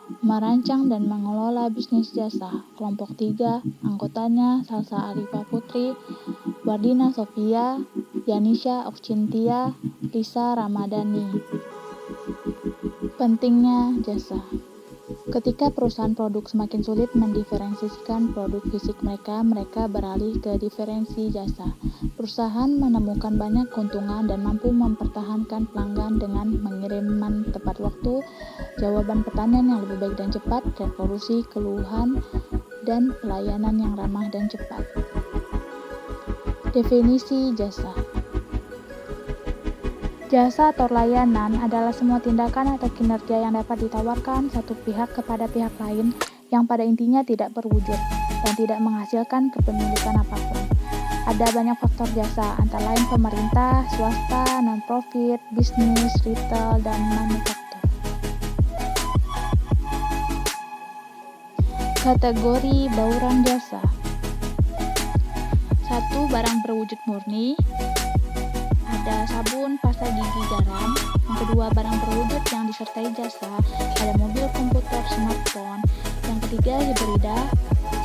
Merancang dan mengelola bisnis jasa. Kelompok 3, anggotanya Salsa Arifah Putri, Wardina Sofia, Yanisha Okcintia, Lisa Ramadhani. Pentingnya jasa. Ketika perusahaan produk semakin sulit mendiferensiasikan produk fisik mereka beralih ke diferensi jasa. Perusahaan menemukan banyak keuntungan dan mampu mempertahankan pelanggan dengan mengiriman tepat waktu, jawaban pertanyaan yang lebih baik dan cepat, resolusi keluhan, dan pelayanan yang ramah dan cepat. Definisi jasa. Jasa atau layanan adalah semua tindakan atau kinerja yang dapat ditawarkan satu pihak kepada pihak lain yang pada intinya tidak berwujud dan tidak menghasilkan kepemilikan apapun. Ada banyak faktor jasa, antara lain pemerintah, swasta, non-profit, bisnis, retail, dan manufaktur. Kategori bauran jasa. 1. Barang berwujud murni. Ada sabun, pasta gigi, garam. Yang kedua, barang berwujud yang disertai jasa. Ada mobil, komputer, smartphone. Yang ketiga, hibrida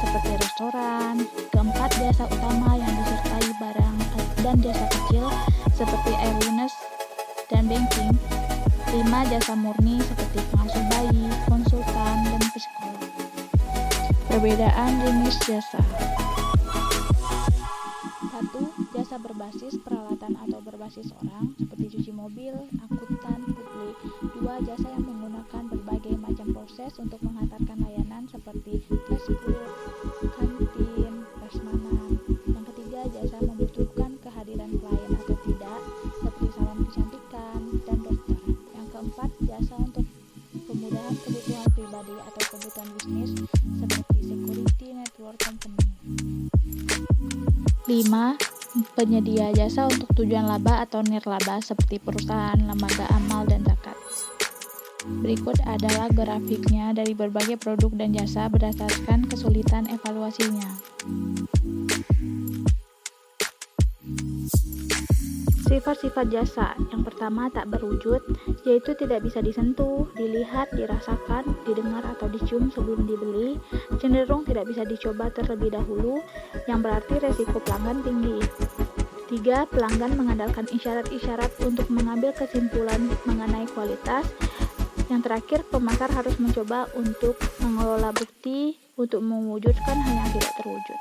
seperti restoran. Keempat, jasa utama yang disertai barang dan jasa kecil seperti airliness dan banking. 5. Jasa murni seperti pengasuh bayi, konsultan, dan psikolog. Perbedaan jenis jasa. 1. Jasa berbasis peralatan atau berbasis orang seperti cuci mobil, angkutan publik. 2. Jasa yang menggunakan berbagai macam proses untuk menghantarkan layanan seperti fast food, kantin, prasmanan. Yang ketiga, jasa membutuhkan kehadiran klien atau tidak seperti salon kecantikan dan dokter. Yang keempat, jasa untuk kemudahan kebutuhan pribadi atau kebutuhan bisnis seperti security network company. 5. Penyedia jasa untuk tujuan laba atau nirlaba seperti perusahaan, lembaga amal, dan zakat. Berikut adalah grafiknya dari berbagai produk dan jasa berdasarkan kesulitan evaluasinya. Sifat-sifat jasa. Yang pertama, tak berwujud, yaitu tidak bisa disentuh, dilihat, dirasakan, didengar atau dicium sebelum dibeli, cenderung tidak bisa dicoba terlebih dahulu, yang berarti resiko pelanggan tinggi. 3. Pelanggan mengandalkan isyarat-isyarat untuk mengambil kesimpulan mengenai kualitas. Yang terakhir, pemasar harus mencoba untuk mengelola bukti untuk mewujudkan hal yang tidak terwujud.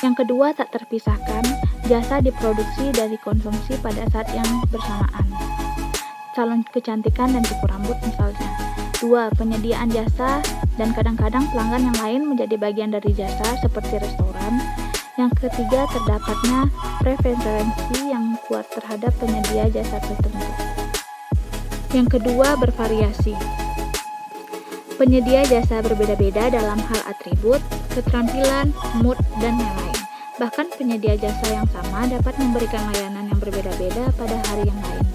Yang kedua, tak terpisahkan, jasa diproduksi dan dikonsumsi pada saat yang bersamaan. Salon kecantikan dan cukur rambut misalnya. 2. Penyediaan jasa dan kadang-kadang pelanggan yang lain menjadi bagian dari jasa seperti restoran. Yang ketiga, terdapatnya preferensi yang kuat terhadap penyedia jasa tertentu. Yang kedua, bervariasi. Penyedia jasa berbeda-beda dalam hal atribut, keterampilan, mood, dan lain-lain. Bahkan penyedia jasa yang sama dapat memberikan layanan yang berbeda-beda pada hari yang lain.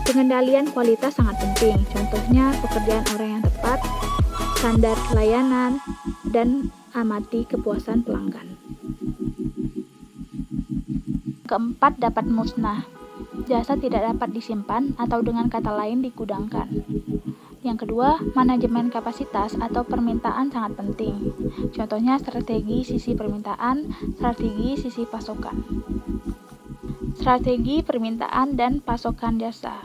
Pengendalian kualitas sangat penting, contohnya pekerjaan orang yang tepat, standar layanan, dan amati kepuasan pelanggan. Keempat, dapat musnah. Jasa tidak dapat disimpan atau dengan kata lain digudangkan. Yang kedua, manajemen kapasitas atau permintaan sangat penting. Contohnya strategi sisi permintaan, strategi sisi pasokan. Strategi permintaan dan pasokan jasa.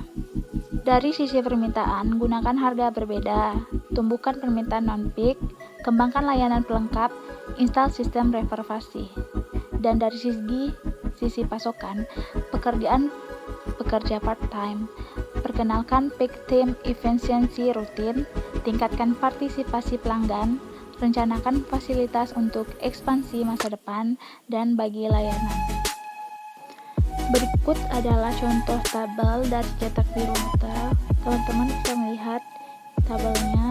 Dari sisi permintaan, gunakan harga berbeda, tumbuhkan permintaan non-peak, kembangkan layanan pelengkap, install sistem reservasi. Dan dari sisi pasokan, pekerja part-time, perkenalkan peak time efisiensi rutin, tingkatkan partisipasi pelanggan, rencanakan fasilitas untuk ekspansi masa depan, dan bagi layanan. Berikut adalah contoh tabel dari cetak biru hotel. Teman-teman bisa melihat tabelnya,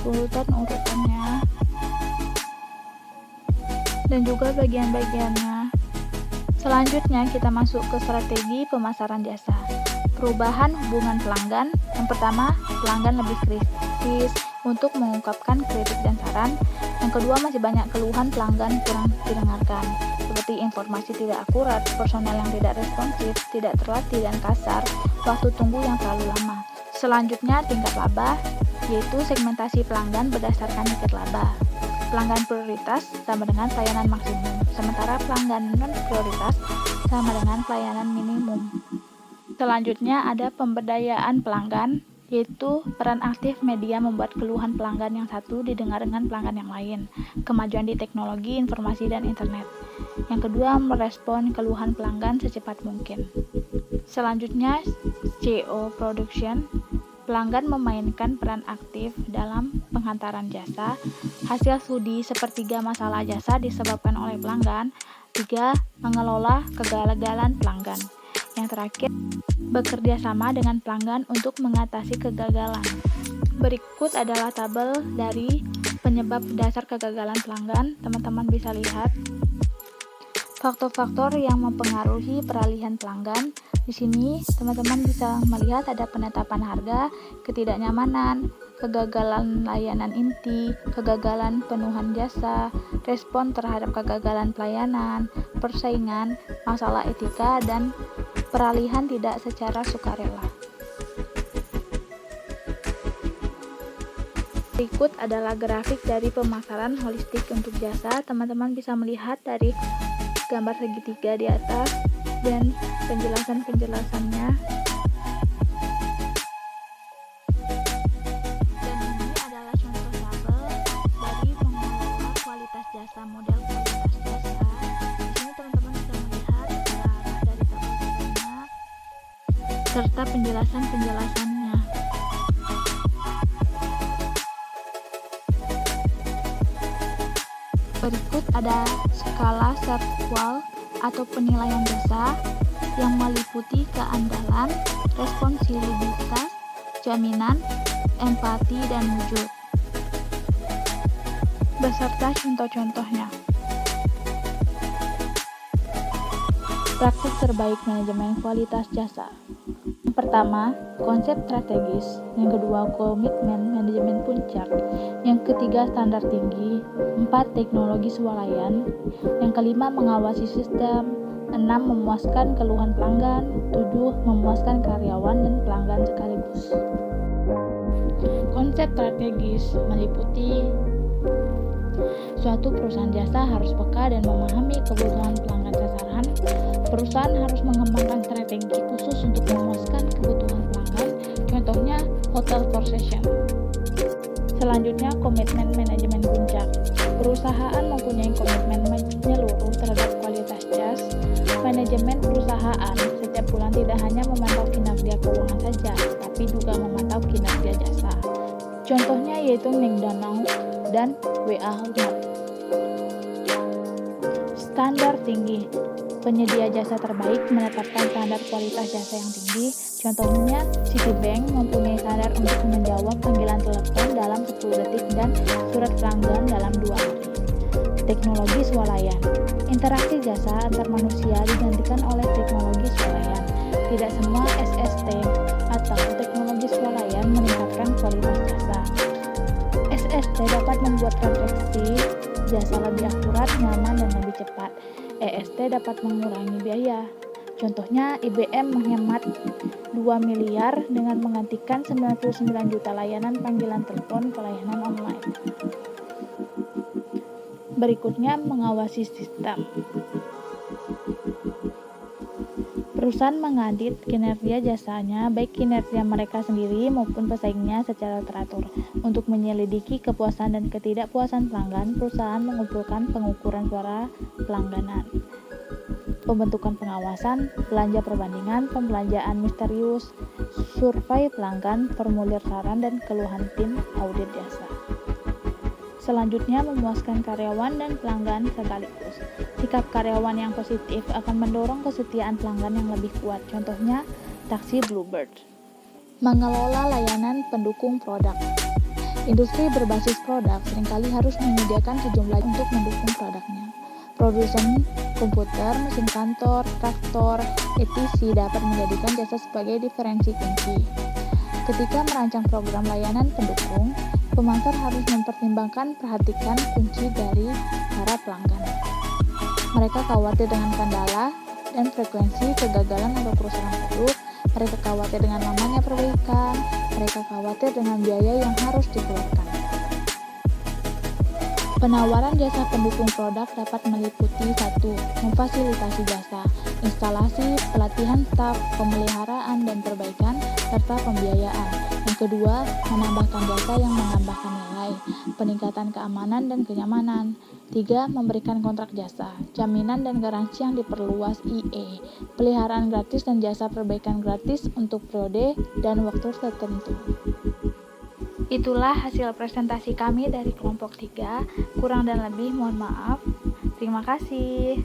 urutannya, dan juga bagian-bagiannya. Selanjutnya kita masuk ke strategi pemasaran jasa. Perubahan hubungan pelanggan. Yang pertama, pelanggan lebih kritis untuk mengungkapkan kritik dan saran. Yang kedua, masih banyak keluhan pelanggan kurang didengarkan. seperti informasi tidak akurat, personel yang tidak responsif, tidak terlatih dan kasar, waktu tunggu yang terlalu lama. Selanjutnya, tingkat laba, yaitu segmentasi pelanggan berdasarkan tiket laba. Pelanggan prioritas sama dengan pelayanan maksimum, sementara pelanggan non-prioritas sama dengan pelayanan minimum. Selanjutnya ada pemberdayaan pelanggan, yaitu peran aktif media membuat keluhan pelanggan yang satu didengar dengan pelanggan yang lain. Kemajuan di teknologi, informasi, dan internet. Yang kedua, merespon keluhan pelanggan secepat mungkin. Selanjutnya, CO Production. Pelanggan memainkan peran aktif dalam penghantaran jasa. Hasil studi sepertiga masalah jasa disebabkan oleh pelanggan. 3. Mengelola kegagalan pelanggan. Yang terakhir, bekerja sama dengan pelanggan untuk mengatasi kegagalan. Berikut adalah tabel dari penyebab dasar kegagalan pelanggan. Teman-teman bisa lihat faktor-faktor yang mempengaruhi peralihan pelanggan. Di sini teman-teman bisa melihat ada penetapan harga, ketidaknyamanan, kegagalan layanan inti, kegagalan penuhan jasa, respon terhadap kegagalan pelayanan, persaingan, masalah etika, dan peralihan tidak secara sukarela. Berikut adalah grafik dari pemasaran holistik untuk jasa. Teman-teman bisa melihat dari gambar segitiga di atas dan penjelasan-penjelasannya. Dan ini adalah contoh tabel dari pengelola kualitas jasa, model kualitas jasa. Di sini teman-teman bisa melihat arah dari tabel-tabelnya serta penjelasan-penjelasannya. Berikut ada skala Servqual atau penilaian jasa yang meliputi keandalan, responsibilitas, jaminan, empati, dan wujud. Beserta contoh-contohnya. Praktik terbaik manajemen kualitas jasa. Yang pertama, konsep strategis. Yang kedua, komitmen manajemen puncak. Yang ketiga, standar tinggi. 4. Teknologi swalayan. Yang kelima, mengawasi sistem. 6. Memuaskan keluhan pelanggan. 7. Memuaskan karyawan dan pelanggan sekaligus. Konsep strategis meliputi suatu perusahaan jasa harus peka dan memahami kebutuhan pelanggan sasaran. Perusahaan harus mengembangkan strategi khusus untuk memuaskan kebutuhan pelanggan, contohnya Hotel Four Seasons. Selanjutnya, komitmen manajemen puncak. Perusahaan mempunyai komitmen menyeluruh terhadap kualitas jas. Manajemen perusahaan setiap bulan tidak hanya memantau kinerja keuangan saja, tapi juga memantau kinerja jasa. Contohnya yaitu McDonald's dan WA Hotmart. Standar tinggi. Penyedia jasa terbaik menetapkan standar kualitas jasa yang tinggi. Contohnya, Citibank mempunyai standar untuk menjawab panggilan telepon dalam 10 detik dan surat pelanggan dalam 2 hari. Teknologi swalayan. Interaksi jasa antar manusia digantikan oleh teknologi swalayan. Tidak semua SST atau teknologi swalayan meningkatkan kualitas jasa. SST dapat membuat transaksi jasa lebih akurat, nyaman, dan lebih cepat. EST dapat mengurangi biaya. Contohnya, IBM menghemat 2 miliar dengan menggantikan 99 juta layanan panggilan telepon ke layanan online. Berikutnya, mengawasi sistem. Perusahaan mengaudit kinerja jasanya, baik kinerja mereka sendiri maupun pesaingnya secara teratur. Untuk menyelidiki kepuasan dan ketidakpuasan pelanggan, perusahaan mengumpulkan pengukuran suara pelangganan, pembentukan pengawasan, belanja perbandingan, pembelanjaan misterius, survei pelanggan, formulir saran, dan keluhan tim audit jasa. Selanjutnya, memuaskan karyawan dan pelanggan sekaligus. Sikap karyawan yang positif akan mendorong kesetiaan pelanggan yang lebih kuat. Contohnya, taksi Bluebird. Mengelola layanan pendukung produk. Industri berbasis produk seringkali harus menyediakan sejumlah untuk mendukung produknya. Produsen komputer, mesin kantor, traktor, etc. dapat menjadikan jasa sebagai diferensi kunci. Ketika merancang program layanan pendukung, pemasar harus mempertimbangkan perhatikan kunci dari para pelanggan. Mereka khawatir dengan kendala dan frekuensi kegagalan atau kerusakan produk. Mereka khawatir dengan lamanya perbaikan. Mereka khawatir dengan biaya yang harus dikeluarkan. Penawaran jasa pendukung produk dapat meliputi 1. Memfasilitasi jasa, instalasi, pelatihan staf, pemeliharaan dan perbaikan, serta pembiayaan. Yang kedua, menambahkan jasa yang menambahkan nilai, peningkatan keamanan dan kenyamanan. 3. Memberikan kontrak jasa, jaminan dan garansi yang diperluas IE, peliharaan gratis dan jasa perbaikan gratis untuk periode dan waktu tertentu. Itulah hasil presentasi kami dari kelompok 3. Kurang dan lebih mohon maaf. Terima kasih.